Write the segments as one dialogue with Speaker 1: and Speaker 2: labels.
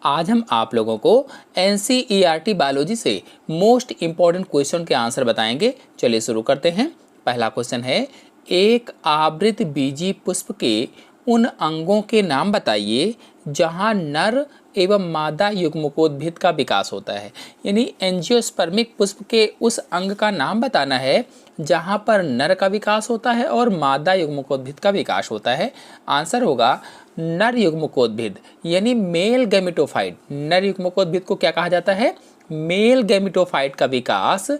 Speaker 1: आज हम आप लोगों को NCERT बायोलॉजी से मोस्ट इम्पॉर्टेंट क्वेश्चन के आंसर बताएंगे। चलिए शुरू करते हैं। पहला क्वेश्चन है, एक आवृत बीजी पुष्प के उन अंगों के नाम बताइए जहां नर एवं मादा युग्मकोद्भिद का विकास होता है। यानी एंजियोस्पर्मिक पुष्प के उस अंग का नाम बताना है जहां पर नर का विकास होता है और मादा युग्मकोद्भिद का विकास होता है। आंसर होगा नर युग्मकोद्भिद यानी मेल गैमेटोफाइट। नर युग्मकोद्भिद को क्या कहा जाता है? मेल गैमेटोफाइट का विकास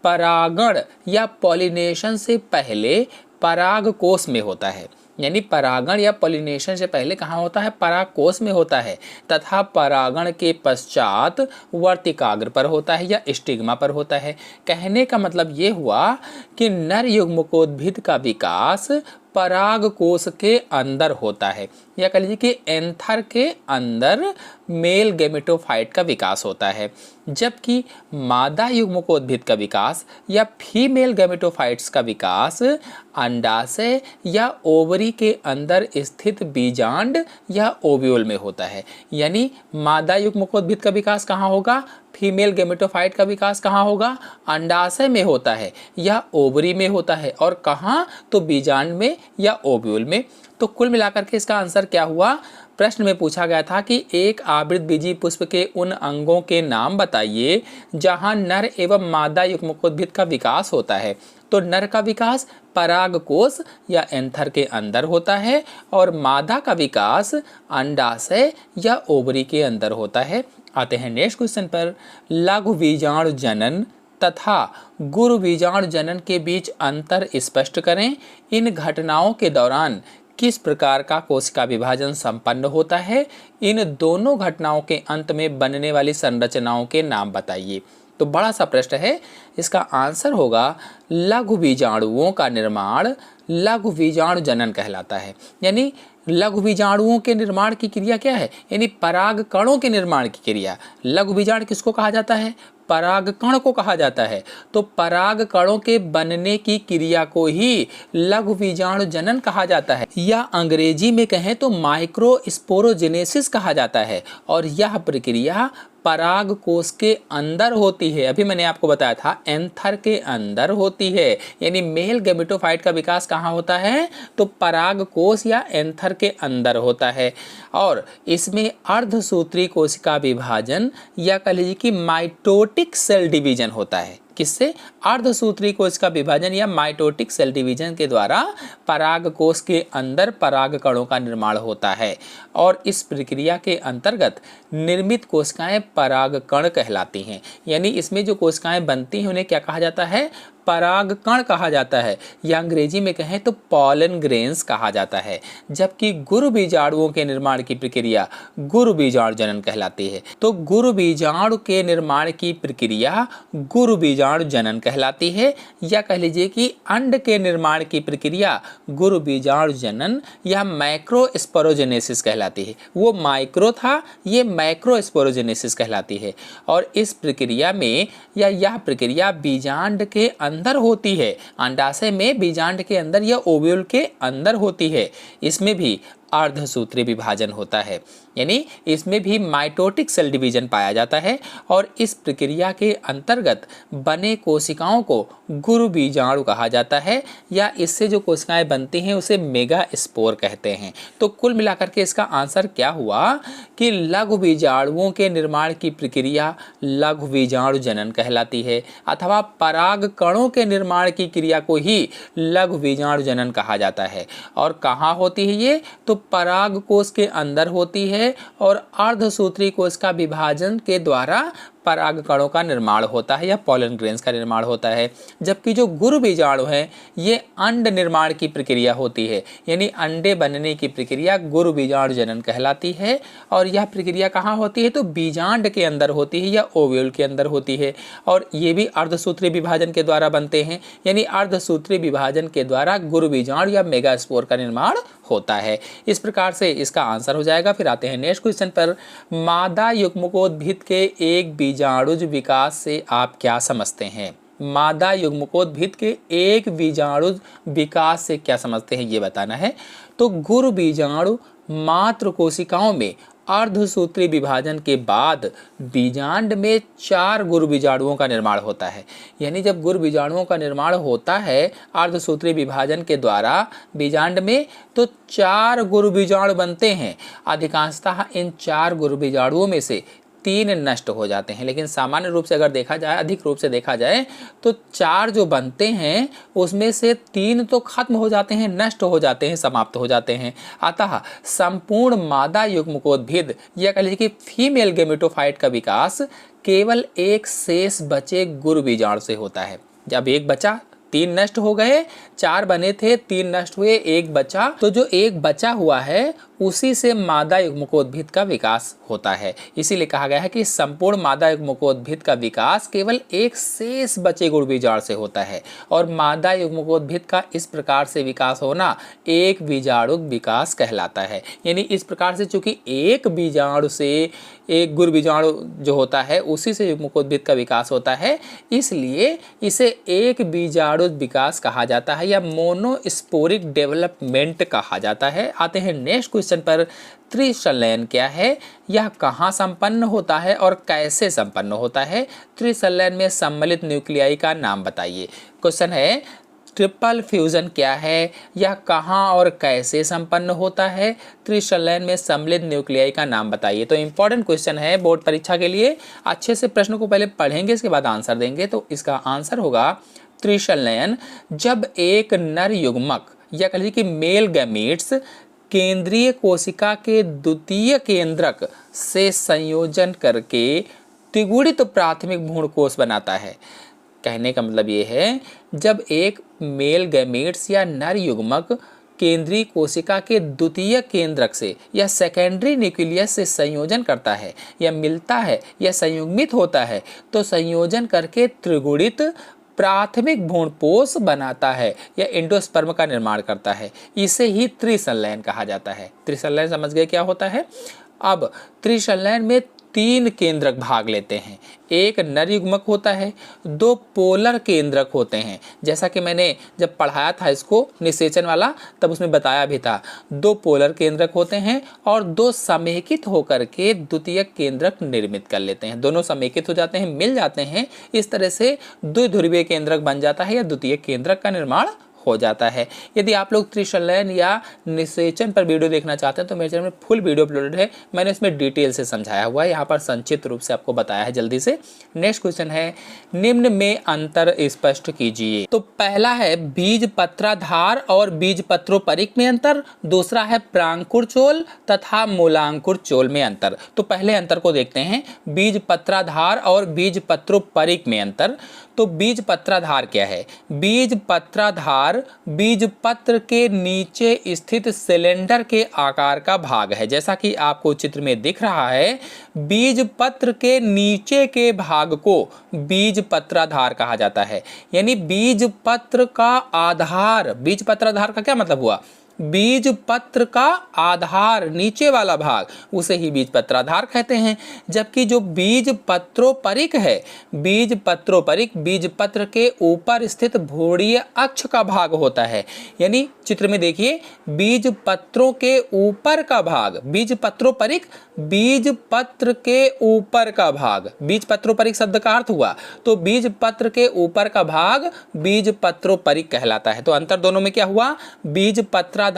Speaker 1: परागण या पॉलिनेशन से पहले परागकोश में होता है। यानी परागण या पॉलिनेशन से पहले कहाँ होता है? परागकोश में होता है तथा परागण के पश्चात वर्तिकाग्र पर होता है या स्टिग्मा पर होता है। कहने का मतलब ये हुआ कि नर युग्मकोद्भिद का विकास परागकोश के अंदर होता है, या कह लीजिए कि एंथर के अंदर मेल गैमेटोफाइट का विकास होता है, जबकि मादा युग्मकोद्भिद का विकास या फीमेल गैमेटोफाइट्स का विकास अंडाशय या ओवरी के अंदर स्थित बीजांड या ओव्यूल में होता है। यानी मादा युग्मकोद्भिद का विकास कहाँ होगा? फीमेल गैमेटोफाइट का विकास कहाँ होगा? अंडाशय में होता है या ओवरी में होता है, और कहाँ? तो बीजांड में या ओव्यूल में। तो कुल मिलाकर के इसका आंसर क्या हुआ? प्रश्न में पूछा गया था कि एक आवृत बीजी पुष्प के उन अंगों के नाम बताइए जहां नर एवं मादा युग्मकोद्भिद का विकास होता है। तो नर का विकास परागकोश या एंथर के अंदर होता है और मादा का विकास अंडाशय या ओवरी के अंदर होता है। आते हैं नेक्स्ट क्वेश्चन पर। लघु बीजाणु जनन तथा गुरु बीजाणु जनन के बीच अंतर स्पष्ट करें। इन घटनाओं के दौरान किस प्रकार का कोशिका विभाजन संपन्न होता है? इन दोनों घटनाओं के अंत में बनने वाली संरचनाओं के नाम बताइए। तो बड़ा सा प्रश्न है, इसका आंसर होगा लघु बीजाणुओं का निर्माण लघु बीजाणु जनन कहलाता है। यानी लघु बीजाणुओं के निर्माण की क्रिया क्या है? यानी पराग कणों के निर्माण की क्रिया। लघु बीजाणु किसको कहा जाता है? पराग कण को कहा जाता है। तो पराग कणों के बनने की क्रिया को ही लघु बीजाणु जनन कहा जाता है, या अंग्रेजी में कहें तो माइक्रोस्पोरोजेनेसिस कहा जाता है। और यह प्रक्रिया पराग कोश के अंदर होती है। अभी मैंने आपको बताया था एंथर के अंदर होती है। यानी मेल गैमेटोफाइट का विकास कहाँ होता है? तो पराग कोश या एंथर के अंदर होता है। और इसमें अर्धसूत्री कोशिका विभाजन या कह लीजिए कि माइटोटिक सेल डिवीजन होता है। किससे? अर्धसूत्री कोशिका विभाजन या माइटोटिक सेल डिवीजन के द्वारा परागकोश के अंदर पराग कणों का निर्माण होता है। और इस प्रक्रिया के अंतर्गत निर्मित कोशिकाएं परागकण कहलाती हैं। यानी इसमें जो कोशिकाएं बनती हैं उन्हें क्या कहा जाता है? परागकण कहा जाता है, या अंग्रेजी में कहें तो पॉलन ग्रेन्स कहा जाता है। जबकि गुरु बीजाणुओं के निर्माण की प्रक्रिया गुरु बीजाणु जनन कहलाती है। तो गुरु बीजाणु के निर्माण की प्रक्रिया गुरु बीजाणु जनन कहलाती है, या कह लीजिए कि अंड के निर्माण की प्रक्रिया गुरु बीजाणु जनन या मैक्रोस्पोरोजेनेसिस कहलाती है। वो माइक्रो था, ये मैक्रोस्पोरोजेनेसिस कहलाती है। और इस प्रक्रिया में या यह प्रक्रिया बीजांड के अंदर होती है। अंडाशय में बीजांड के अंदर या ओव्यूल के अंदर होती है। इसमें भी अर्धसूत्री विभाजन होता है, यानी इसमें भी माइटोटिक सेल डिवीजन पाया जाता है। और इस प्रक्रिया के अंतर्गत बने कोशिकाओं को गुरु बीजाणु कहा जाता है, या इससे जो कोशिकाएं बनती हैं उसे मेगा स्पोर कहते हैं। तो कुल मिलाकर के इसका आंसर क्या हुआ कि लघु बीजाणुओं के निर्माण की प्रक्रिया लघु बीजाणु जनन कहलाती है, अथवा पराग कणों के निर्माण की क्रिया को ही लघु बीजाणु जनन कहा जाता है। और कहाँ होती है ये? तो पराग कोश के अंदर होती है, और अर्धसूत्री कोश का विभाजन के द्वारा पराग कणों का निर्माण होता है या पॉलन ग्रेन्स का निर्माण होता है। जबकि जो गुरु बीजाणु है ये अंड निर्माण की प्रक्रिया होती है, यानी अंडे बनने की प्रक्रिया गुरु बीजाणु जनन कहलाती है। और यह प्रक्रिया कहाँ होती है? तो बीजांड के अंदर होती है या ओव्यूल के अंदर होती है। और ये भी अर्धसूत्री विभाजन के द्वारा बनते हैं, यानी अर्धसूत्री विभाजन के द्वारा गुरु बीजाणु या मेगास्पोर का निर्माण होता है। इस प्रकार से इसका आंसर हो जाएगा। फिर आते हैं नेक्स्ट क्वेश्चन पर। मादा युग्मकोद्भिद के एक बीजाणुज विकास से आप क्या समझते हैं? मादा युग्मकोद्भिद के एक बीजाणुज विकास से क्या समझते हैं, ये बताना है। तो गुरु बीजाणु मात्र कोशिकाओं में अर्धसूत्री विभाजन के बाद बीजांड में 4 गुरु बीजाणुओं का निर्माण होता है। यानी जब गुरु बीजाणुओं का निर्माण होता है अर्धसूत्री विभाजन के द्वारा बीजांड में, तो 4 गुरु बीजाणु बनते हैं। अधिकांशतः इन 4 गुरु बीजाणुओं में से 3 नष्ट हो जाते हैं, लेकिन सामान्य रूप से अगर देखा जाए, अधिक रूप से देखा जाए, तो 4 जो बनते हैं उसमें से 3 तो खत्म हो जाते हैं, नष्ट हो जाते हैं, समाप्त हो जाते हैं। अतः संपूर्ण मादा युग्मकोद्भिद या कह लीजिए कि फीमेल गेमेटोफाइट का विकास केवल एक शेष बचे गुरु बीजाणु से होता है। जब एक बचा, 3 नष्ट हो गए, 4 बने थे, 3 नष्ट हुए, एक बचा, तो जो एक बचा हुआ है उसी से मादा युग्मकोद्भिद का विकास होता है। इसीलिए कहा गया है कि संपूर्ण मादा युग्मकोद्भिद का विकास केवल एक शेष बचे गुरु बीजाणु से होता है। और मादा युग्मकोद्भिद का इस प्रकार से विकास होना एक बीजाणु विकास कहलाता है। यानी इस प्रकार से चूंकि एक बीजाणु से एक गुरु बीजाणु जो होता है उसी से युग्मकोद्भिद का विकास होता है, इसलिए इसे एक बीजाणु विकास कहा जाता है या मोनोस्पोरिक डेवलपमेंट कहा जाता है। आते हैं नेक्स्ट क्वेश्चन पर। त्रिसंलयन क्या है, यह कहाँ संपन्न होता है और कैसे संपन्न होता है? त्रिसंलयन में सम्मिलित न्यूक्लियाई का नाम बताइए। क्वेश्चन है ट्रिपल फ्यूजन क्या है, यह कहाँ और कैसे संपन्न होता है? त्रिसंलयन में सम्मिलित न्यूक्लियाई का नाम बताइए। तो इंपॉर्टेंट क्वेश्चन है बोर्ड परीक्षा के लिए। अच्छे से प्रश्न को पहले पढ़ेंगे, इसके बाद आंसर देंगे। तो इसका आंसर होगा त्रिसंलयन जब एक नर युग्मक या कह लीजिए कि मेल गैमीट्स केंद्रीय कोशिका के द्वितीय केंद्रक से संयोजन करके त्रिगुणित प्राथमिक भ्रूणकोश बनाता है। कहने का मतलब ये है, जब एक मेल गैमीट्स या नर युग्मक केंद्रीय कोशिका के द्वितीय केंद्रक से या सेकेंडरी न्यूक्लियस से संयोजन करता है या मिलता है या संयुग्मित होता है, तो संयोजन करके त्रिगुणित प्राथमिक भ्रूणपोष बनाता है या एंडोस्पर्म का निर्माण करता है। इसे ही त्रिसंलयन कहा जाता है। त्रिसंलयन समझ गए क्या होता है? अब त्रिसंलयन में 3 केंद्रक भाग लेते हैं। एक नर युग्मक होता है, 2 पोलर केंद्रक होते हैं। जैसा कि मैंने जब पढ़ाया था इसको निषेचन वाला, तब उसमें बताया भी था, 2 पोलर केंद्रक होते हैं और 2 समेकित होकर के द्वितीय केंद्रक निर्मित कर लेते हैं। दोनों समेकित हो जाते हैं, मिल जाते हैं। इस तरह से द्विध्रुवीय केंद्रक बन जाता है या द्वितीय केंद्रक का निर्माण हो जाता है। यदि आप लोग त्रिसंलयन या निषेचन पर वीडियो देखना चाहते हैं तो मेरे चैनल में फुल वीडियो अपलोडेड है, मैंने इसमें डिटेल से समझाया हुआ है, यहाँ पर संक्षिप्त रूप से आपको बताया है। जल्दी से नेक्स्ट क्वेश्चन है, निम्न में अंतर स्पष्ट कीजिए। तो पहला है बीजपत्राधार और बीजपत्रोपरिक में अंतर, दूसरा है प्रांकुरचोल तथा मूलांकुरचोल में अंतर। तो पहले अंतर को देखते हैं, बीजपत्राधार और बीजपत्रोपरिक में अंतर। तो बीजपत्राधार क्या है? बीजपत्राधार बीजपत्र के नीचे स्थित सिलेंडर के आकार का भाग है। जैसा कि आपको चित्र में दिख रहा है, बीजपत्र के नीचे के भाग को बीजपत्राधार कहा जाता है। यानी बीजपत्र का आधार, बीजपत्राधार का क्या मतलब हुआ? बीजपत्र का आधार, नीचे वाला भाग, उसे ही बीजपत्राधार कहते हैं। जबकि जो बीजपत्रोपरिक है, बीजपत्रोपरिक बीजपत्र के ऊपर स्थित भ्रूणीय अक्ष का भाग होता है। यानी चित्र में देखिए, बीजपत्रों के ऊपर का भाग, बीजपत्रोपरिक बीजपत्र के ऊपर का भाग, बीजपत्रोपरिक शब्द का अर्थ हुआ, तो बीजपत्र के ऊपर का भाग बीजपत्रोपरिक कहलाता है। तो अंतर दोनों में क्या हुआ? बीजपत्राधार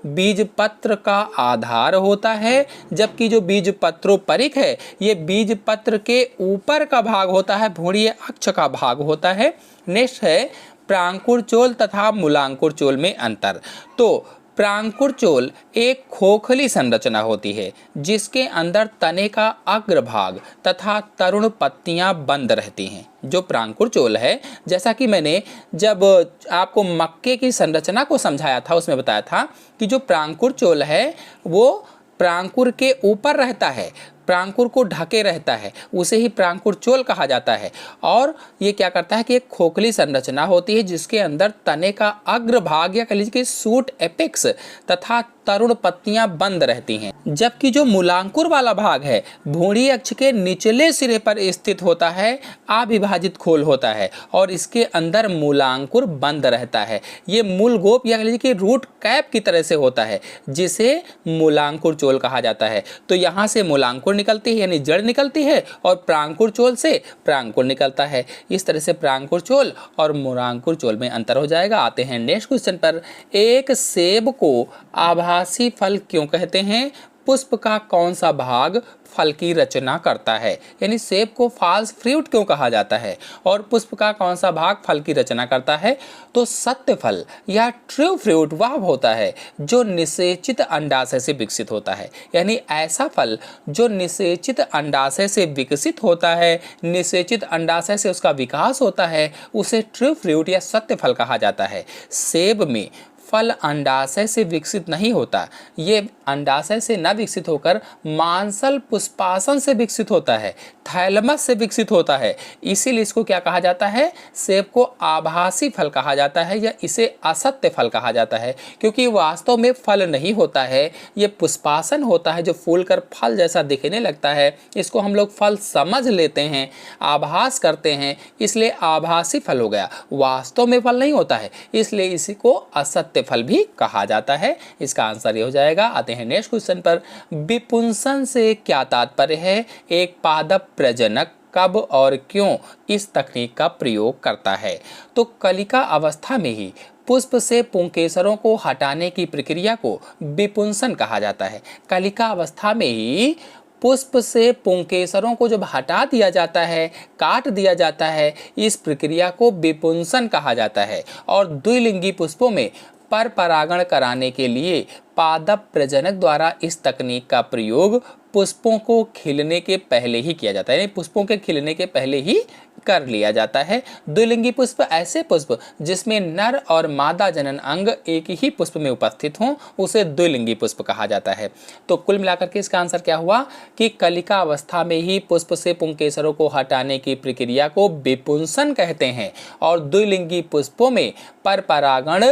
Speaker 1: बीजपत्र का आधार होता है, जबकि जो बीजपत्रोपरिक है ये बीजपत्र के ऊपर का भाग होता है, भ्रूणीय अक्ष का भाग होता है। नेक्स्ट है प्रांकुरचोल तथा मूलांकुरचोल में अंतर। तो प्रांकुरचोल एक खोखली संरचना होती है जिसके अंदर तने का अग्रभाग तथा तरुण पत्तियां बंद रहती हैं। जो प्रांकुरचोल है, जैसा कि मैंने जब आपको मक्के की संरचना को समझाया था उसमें बताया था कि जो प्रांकुरचोल है वो प्रांकुर के ऊपर रहता है, प्रांकुर को ढके रहता है, उसे ही प्रांकुरचोल कहा जाता है। और ये क्या करता है कि एक खोखली संरचना होती है जिसके अंदर तने का अग्रभाग या कह लीजिए कि शूट एपेक्स तथा तरुण पत्तियां बंद रहती हैं, जबकि जो मूलांकुर वाला भाग है भ्रूणी अक्ष के निचले सिरे पर स्थित होता है, अविभाजित खोल होता है और इसके अंदर मूलांकुर बंद रहता है। ये मूलगोप या कह लीजिए कि रूट कैप की तरह से होता है, जिसे मूलांकुर चोल कहा जाता है। तो यहाँ से मूलांकुर निकलती है यानी जड़ निकलती है और प्रांकुर चोल से प्रांकुर निकलता है। इस तरह से प्रांकुर चोल और मूलांकुर चोल में अंतर हो जाएगा। आते हैं नेक्स्ट क्वेश्चन पर। एक सेब को आभासी फल क्यों कहते हैं? पुष्प का कौन सा भाग फल की रचना करता है? यानी सेब को फॉल्स फ्रूट क्यों कहा जाता है और पुष्प का कौन सा भाग फल की रचना करता है? तो सत्य फल या ट्रू फ्रूट वह होता है जो निषेचित अंडाशय से विकसित होता है। यानी ऐसा फल जो निषेचित अंडाशय से विकसित होता है, निषेचित अंडाशय से उसका विकास होता है, उसे ट्रू फ्रूट या सत्य फल कहा जाता है। सेब में फल अंडाशय से विकसित नहीं होता, ये अंडाशय से न विकसित होकर मांसल पुष्पासन से विकसित होता है, थैलमस से विकसित होता है। इसीलिए इसको क्या कहा जाता है? सेब को आभासी फल कहा जाता है या इसे असत्य फल कहा जाता है, क्योंकि वास्तव में फल नहीं होता है, ये पुष्पासन होता है जो फूलकर फल जैसा दिखने लगता है। इसको हम लोग फल समझ लेते हैं, आभास करते हैं, इसलिए आभासी फल हो गया। वास्तव में फल नहीं होता है, इसलिए इसी को असत्य फल भी कहा जाता है। इसका आंसर ये हो जाएगा। आते हैं नेक्स्ट क्वेश्चन पर। विपुंसन से क्या तात्पर्य है? एक पादप प्रजनक कब और क्यों इस तकनीक का प्रयोग करता है? तो कलिका अवस्था में ही पुष्प से पुंकेसरों को हटाने की प्रक्रिया को विपुंसन कहा जाता है। कलिका अवस्था में ही पुष्प से पुंकेसरों को जब हटा दिया जाता है, काट दिया जाता है, इस प्रक्रिया को विपुंसन कहा जाता है। और द्विलिंगी पुष्पों में पर परागण कराने के लिए पादप प्रजनक द्वारा इस तकनीक का प्रयोग पुष्पों को खिलने के पहले ही किया जाता है, यानी पुष्पों के खिलने के पहले ही कर लिया जाता है। द्विलिंगी पुष्प ऐसे पुष्प जिसमें नर और मादा जनन अंग एक ही पुष्प में उपस्थित हों, उसे द्विलिंगी पुष्प कहा जाता है। तो कुल मिलाकर के इसका आंसर क्या हुआ कि कलिका अवस्था में ही पुष्प से पुंकेसरों को हटाने की प्रक्रिया को विपुंसन कहते हैं और द्विलिंगी पुष्पों में पर परागण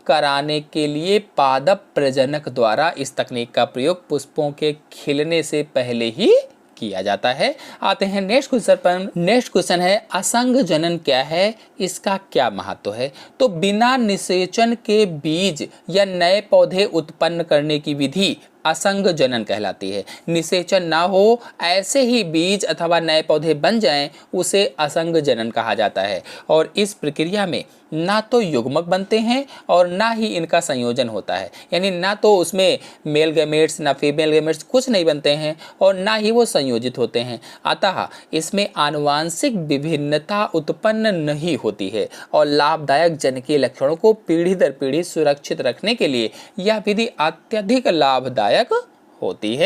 Speaker 1: कराने के लिए पादप प्रजनक द्वारा इस तकनीक का प्रयोग पुष्पों के खिलने से पहले ही किया जाता है। आते हैं नेक्स्ट क्वेश्चन पर। नेक्स्ट क्वेश्चन है असंग जनन क्या है, इसका क्या महत्व है? तो बिना निषेचन के बीज या नए पौधे उत्पन्न करने की विधि असंग जनन कहलाती है। निषेचन ना हो, ऐसे ही बीज अथवा नए पौधे बन जाएं, उसे असंग जनन कहा जाता है। और इस प्रक्रिया में ना तो युग्मक बनते हैं और ना ही इनका संयोजन होता है, यानी ना तो उसमें मेल गैमेट्स ना फीमेल गैमेट्स कुछ नहीं बनते हैं और ना ही वो संयोजित होते हैं। अतः इसमें आनुवांशिक विभिन्नता उत्पन्न नहीं होती है और लाभदायक जनकीय लक्षणों को पीढ़ी दर पीढ़ी सुरक्षित रखने के लिए यह विधि अत्यधिक लाभदायक होती है।